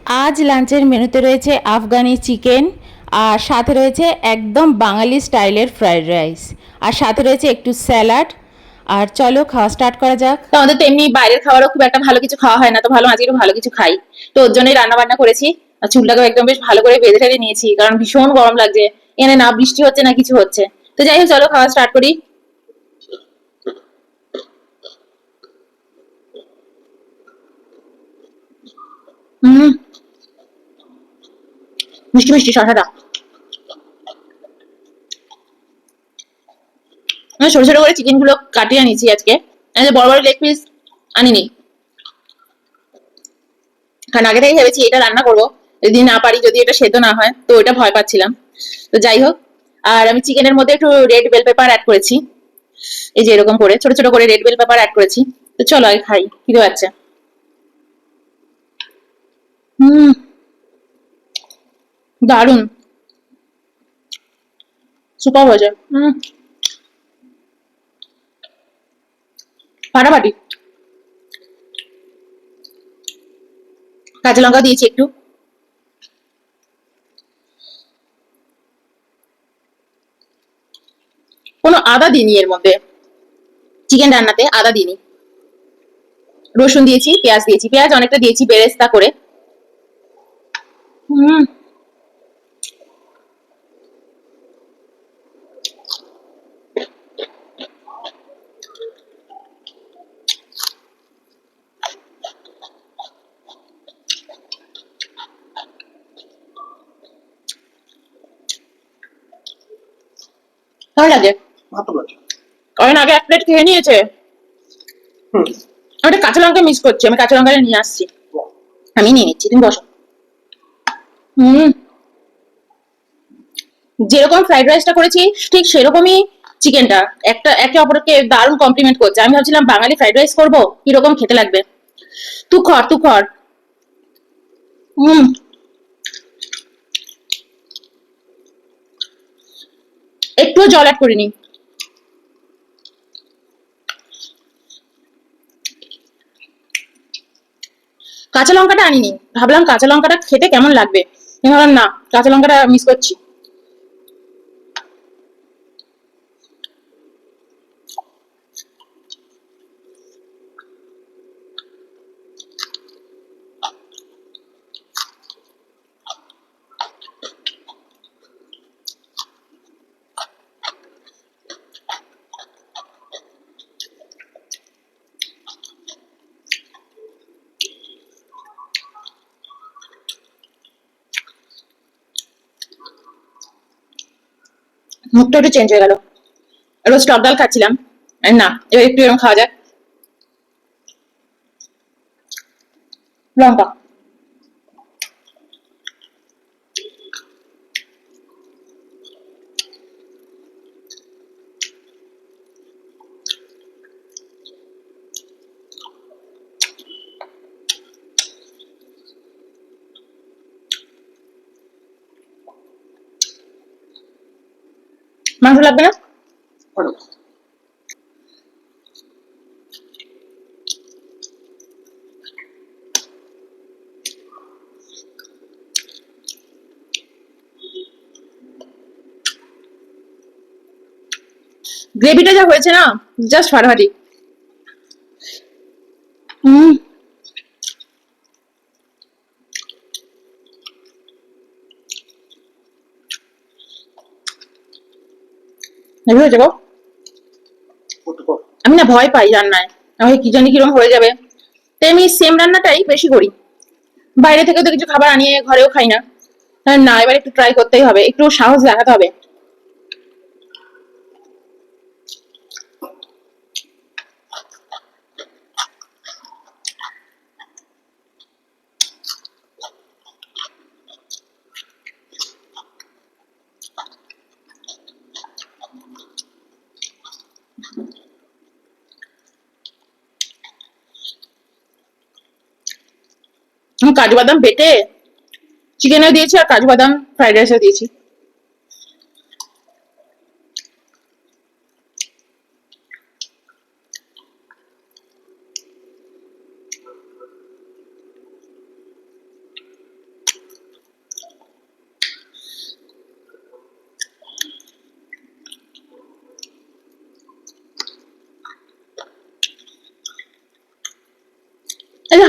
আজ লাঞ্চের মেনুতে রয়েছে আফগানি চিকেন, আর সাথে রয়েছে একদম বাঙালি স্টাইলের ফ্রাইড রাইস, আর সাথে রয়েছে একটু স্যালাড। আর চলো খাওয়া স্টার্ট করা যাক। তো আমাদের তো এমনি বাইরের খাবারও খুব একটা ভালো কিছু খাওয়া হয় না, তো ভালো আজকে একটু ভালো কিছু খাই। তো ওর জন্যই রান্না বান্না করেছি। আর চুলটাকে একদম বেশ ভালো করে বেঁধে টেঁধে নিয়েছি, কারণ ভীষণ গরম লাগছে। এখানে না বৃষ্টি হচ্ছে না কিছু হচ্ছে। তো যাই হোক, চলো খাওয়া স্টার্ট করি। হুম, মিষ্টি মিষ্টি শসাটা। আমি ছোট ছোট করে চিকেন গুলো কাটিয়ে আনিছি আজকে। এই যে বড় বড় লেগ পিস আনিনি, কারণ আগে থেকে ভেবেছি এটা রান্না করবো। যদি না পারি, যদি এটা সেদ্ধ না হয়, তো ওটা ভয় পাচ্ছিলাম। তো যাই হোক, আর আমি চিকেনের মধ্যে একটু রেড বেল পেপার অ্যাড করেছি। এই যে এরকম করে ছোট ছোট করে রেড বেল পেপার অ্যাড করেছি। তো চলো আগে খাই, খিদে পাচ্ছে। হুম, দারুন, সুপার হয়েছে। ফাটাফাটি। কাঁচা লঙ্কা দিয়েছি একটু। কোনো আদা দিইনি এর মধ্যে, চিকেন রান্নাতে আদা দিইনি। রসুন দিয়েছি, পেঁয়াজ দিয়েছি, পেঁয়াজ অনেকটা দিয়েছি বেরেস্তা করে। হুম, ভালো লাগে। কয়েন আগে এক প্লেট খেয়ে নিয়েছে। আমি একটা কাঁচা লঙ্কা মিস করছি, আমি কাঁচা লঙ্কাটা নিয়ে আসছি। আমি নিয়ে নিচ্ছি, তুমি বসো। হুম, যেরকম ফ্রাইড রাইসটা করেছি ঠিক সেরকমই চিকেনটা। একটা একে অপরকে দারুণ কমপ্লিমেন্ট করছে। আমি ভাবছিলাম বাঙালি ফ্রাইড রাইস করবো, কিরকম খেতে লাগবে। তুখর তুখর। হুম, একটুও জল অ্যাড করিনি। কাঁচা লঙ্কাটা আনিনি, ভাবলাম কাঁচা লঙ্কাটা খেতে কেমন লাগবে। আমি ভাবলাম না, কাঁচা লঙ্কাটা মিস করছি। মুখটা একটু চেঞ্জ হয়ে গেল। রোজ টক ডাল খাচ্ছিলাম, না এবার একটু এরকম খাওয়া যাক। লঙ্কা। মাংস লাগবে না। গ্রেভিটা যা হয়েছে না, জাস্ট ফাটাফাটি। হুম, হেভি হয়েছে গো। আমি না ভয় পাই রান্নায়, আমি কি জানি কিরকম হয়ে যাবে। তাই আমি সেম রান্নাটাই বেশি করি। বাইরে থেকে তো কিছু খাবার আনিয়ে ঘরেও খাই না। না, এবার একটু ট্রাই করতেই হবে, একটু সাহস দেখাতে হবে। আমি কাজু বাদাম বেটে চিকেনেও দিয়েছি, আর কাজু বাদাম ফ্রাইড রাইসেও দিয়েছি।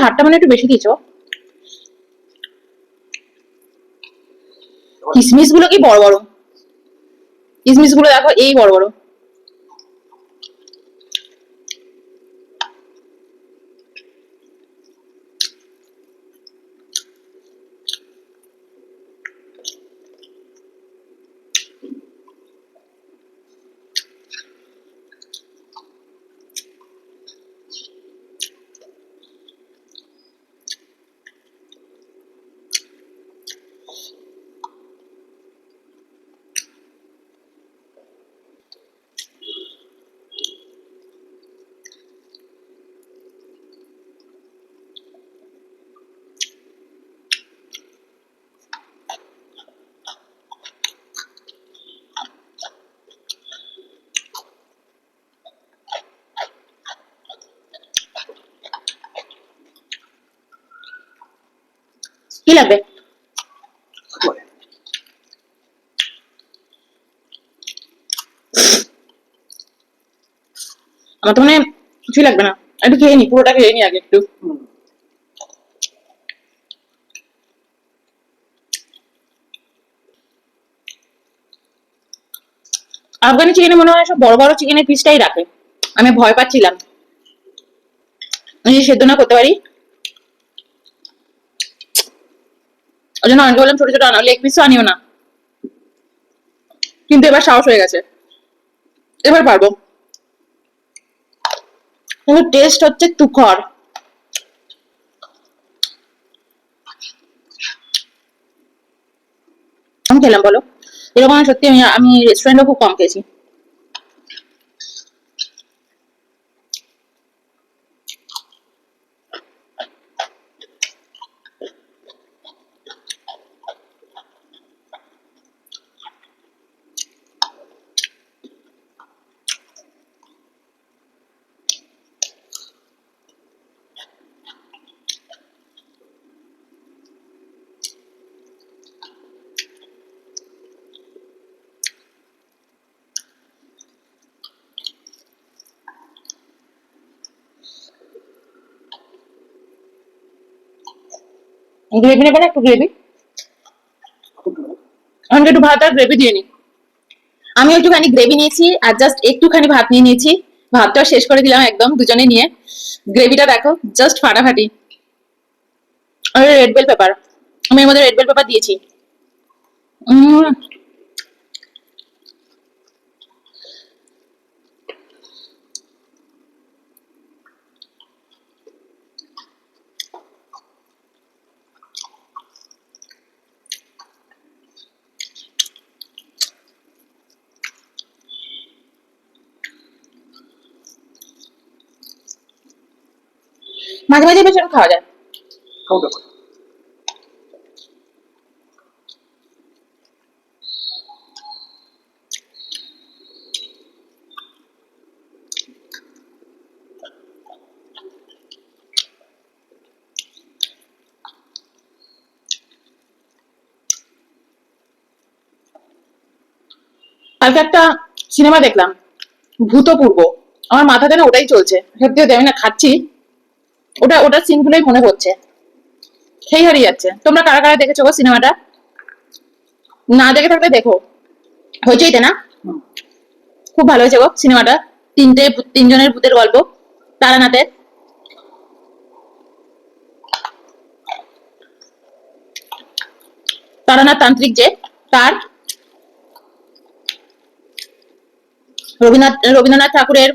হাড়টা মানে একটু বেশি দিয়েছো। কিসমিস গুলো কি বড় বড়, কিসমিস গুলো দেখো এই বড় বড়। কি লাগবে? আমার তো মানে কিছুই লাগবে না, একটু খেয়ে নি, পুরোটা খেয়ে নি আগে একটু। আফগানি চিকেনে মনে হয় সব বড় বড় চিকেনের পিসটাই রাখে, আমি ভয় পাচ্ছিলাম আমি সেদ্ধ না করতে পারি, ওই জন্য অনেকে বললাম ছোট ছোট আনো, লেগ পিসও আনিও না। কিন্তু এবার সাহস হয়ে গেছে, এবার পারবো। কিন্তু টেস্ট হচ্ছে তুখর। আমি খেলাম বলো, এরকম আমি সত্যি আমি রেস্টুরেন্টে খুব কম খেয়েছি। গ্রেভি নেবে না? একটু গ্রেভি, আমাকে একটু ভাত আর গ্রেভি দিয়ে নি। আমি একটুখানি গ্রেভি নিয়েছি আর জাস্ট একটুখানি ভাত নিয়ে নিয়েছি, ভাতটা শেষ করে দিলাম একদম দুজনে নিয়ে। গ্রেভিটা দেখো জাস্ট ফাটাফাটি। আর রেড বেল পেপার, আমি এর মধ্যে রেড বেল পেপার দিয়েছি। উম, মাঝে মাঝে বেশ এরকম খাওয়া যায়। কালকে একটা সিনেমা দেখলাম, ভূতপূর্ব, আমার মাথাতে না ওটাই চলছে সত্যি সত্যি, আমি না খাচ্ছি ওটার সিন গুলোই মনে পড়ছে, সেই হারিয়ে যাচ্ছে। তোমরা কারা কারা দেখেছো গো সিনেমাটা? না দেখে থাকলে দেখো, হইচইতে না, খুব ভালো হয়েছে গো সিনেমাটা। তিনজনের ভূতের গল্প, তারানাথের। তারানাথ তান্ত্রিক যে, তার রবীন্দ্রনাথ ঠাকুরের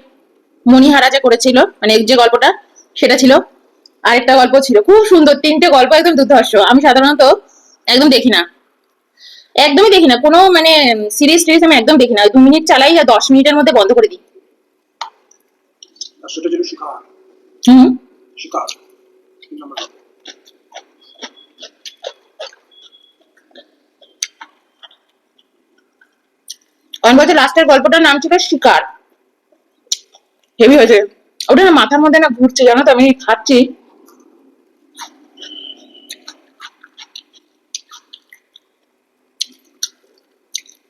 মণিহারা যে করেছিল, মানে যে গল্পটা সেটা ছিল। আরেকটা গল্প ছিল খুব সুন্দর, তিনটে গল্প একদম দুর্ধর্ষ। আমি সাধারণত একদম দেখি না, একদমই দেখি না কোনো মানে সিরিজ টিরিজ, আমি একদম দেখি না। 2 মিনিট চালাই আর 10 মিনিটের মধ্যে বন্ধ করে দিই। সেটা ছিল শিকার। হুম। শিকার অনেক বছর লাস্টের গল্পটার নাম ছিল শিকার, হেভি হয়েছে। ওটা না মাথার মধ্যে না ঘুরছে, জানো তো, আমি খাচ্ছি।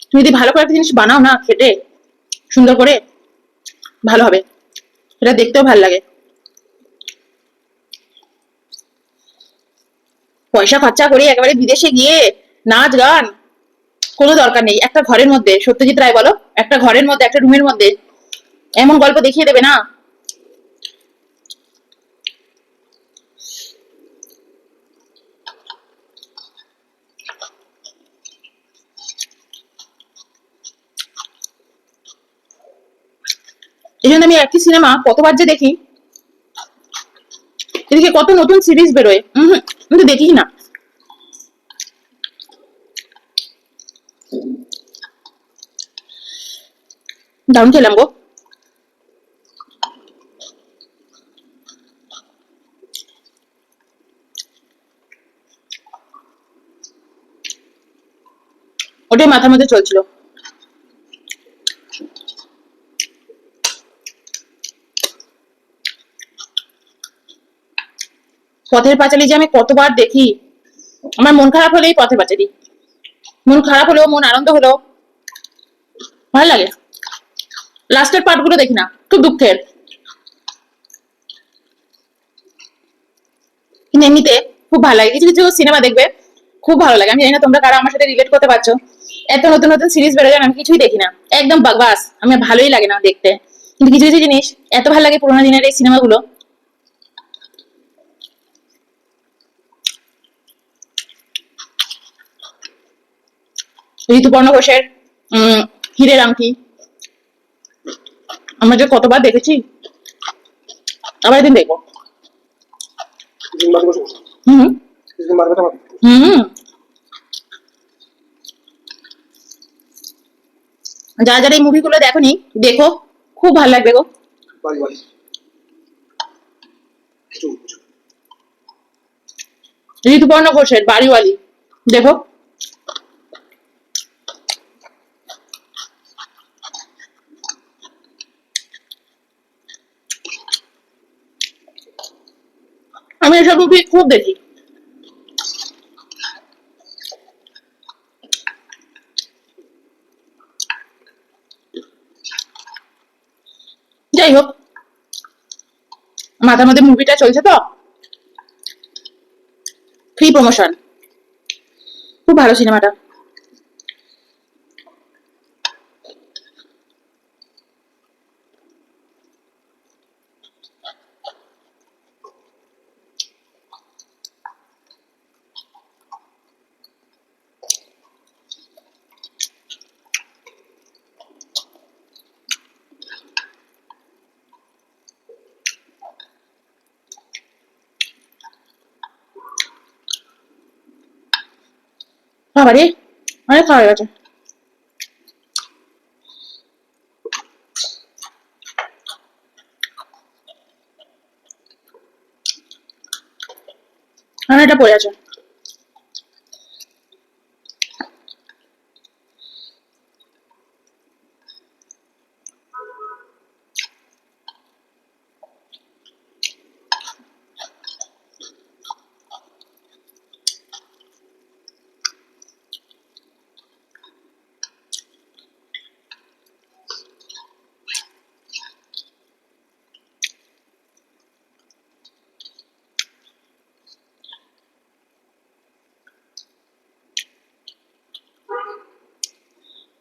তুমি যদি ভালো করে একটা জিনিস বানাও না, খেতে সুন্দর করে, ভালো হবে, সেটা দেখতেও ভালো লাগে। পয়সা খরচা করে একেবারে বিদেশে গিয়ে নাচ গান কোনো দরকার নেই। একটা ঘরের মধ্যে, সত্যজিৎ রায় বলো, একটা ঘরের মধ্যে, একটা রুমের মধ্যে এমন গল্প দেখিয়ে দেবে না। এই জন্য আমি একই সিনেমা কতবার যে দেখি। এদিকে কত নতুন সিরিজ বেরোয়, আমি তো দেখি না। দারুণ খেলাম গো। ওটাই মাথার মধ্যে চলছিল। পথের পাঁচালী যে আমি কতবার দেখি। আমার মন খারাপ হলেই পথের পাঁচালী, মন খারাপ হলেও, মন আনন্দ হলেও ভালো লাগে। লাস্টের পার্ট গুলো দেখি না, খুব দুঃখের। কিন্তু এমনিতে খুব ভালো লাগে, কিছু কিছু সিনেমা দেখবে খুব ভালো লাগে। আমি জানি না তোমরা কারা আমার সাথে রিলেট করতে পারছো। এত নতুন নতুন সিরিজ বেরোয় আমি কিছুই দেখি না, একদম বাকবাস, আমি ভালোই লাগে না দেখতে। কিন্তু কিছু কিছু জিনিস এত ভালো লাগে পুরোনো দিনের এই সিনেমাগুলো। ঋতুপর্ণ ঘোষের হীরের আংটি আমরা যে কতবার দেখেছি, আবার একদিন দেখবো। হুম হুম। যারা যারা এই মুভিগুলো দেখোনি, দেখো, খুব ভালো লাগবে গো। ঋতুপর্ণ ঘোষের বাড়িওয়ালি দেখো। আমি এসব মুভি খুব দেখি। যাই হোক, মাথার মধ্যে মুভিটা চলছে তো, ফ্রি প্রমোশন, খুব ভালো সিনেমাটা। বাবারে, অনেক খাওয়া হয়ে গেছে। আর এটা পড়ে আছে।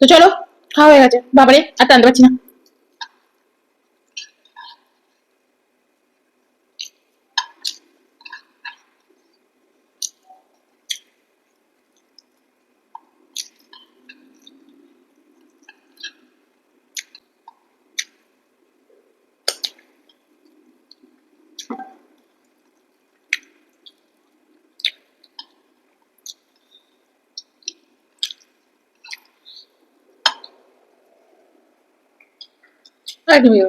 তো চলো, খাওয়া হয়ে গেছে। বাবারে, আর টানতে পারছি না। একদমই